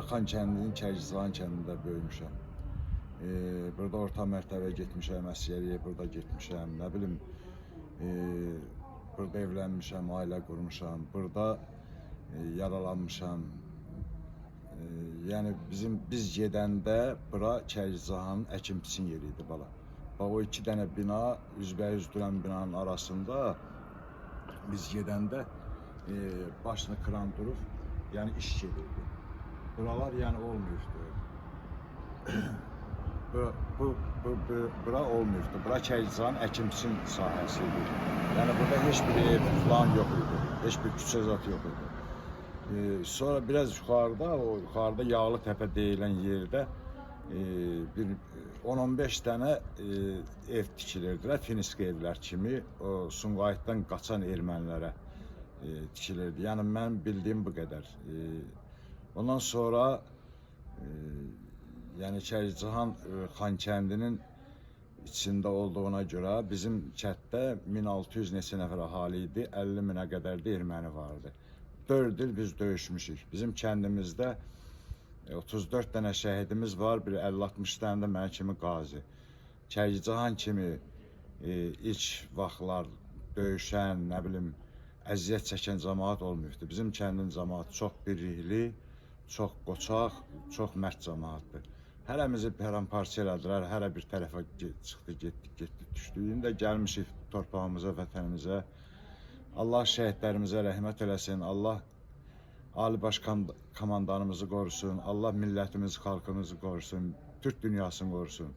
Xan kəndinin Kərkican kəndində böyümüşəm. Burada orta mərtəbəyə getmişəm, əsgəriyə burada getmişəm, nə bilim, burada evlənmişəm, ailə qurmuşam, burada yaralanmışam. Yəni biz gedəndə bura Kərkicanın əkin-biçin yeri idi bala. Bax o iki dənə bina, üzbəüz duran binanın arasında biz gedəndə başını kıran durub, yəni iş gedirdi. Buralar yani olmuyordu. Bura olmuyordu. Bura Kərkicanın əkin-biçin sahəsiydi. Yani burada heç bir ev falan yok idi. Heç bir küçə zat yok idi. Sonra biraz yukarıda, o yukarıda Yağlıtepe deyilən yerdə bir 10-15 tane ev tikilirdilər, Finiski evlər kimi, o Sumqayıtdan qaçan ermənilərə tikilirdi. Yani mən bildiyim bu qədər. Ondan sonra yani Kərkican Xan kəndinin içində olduğuna görə bizim kənddə 1600 neçə nəfər əhali idi, 50 minə qədər də erməni vardı. 4 il biz döyüşmüşük. Bizim kəndimizdə 34 dənə şəhidimiz var, bir 50-60 dənə də mənim kimi qazi. Kərkican kimi ilk vaxtlar döyüşən, nə bilim, əziyyət çəkən cəmaat olmuyubdu. Bizim kəndin cəmaatı çox birlikli, çox qoçaq, çox mərd cəmaatdır. Hərəmizi paramparça elədilər, hərə bir tərəfə çıxdı, getdik, düşdük. İndi də gəlmişik torpağımıza, vətənimizə. Allah şəhidlərimizə rəhmət eləsin, Allah Ali Baş Komandanımızı qorusun, Allah millətimiz, xalqımızı qorusun, Türk dünyasını qorusun.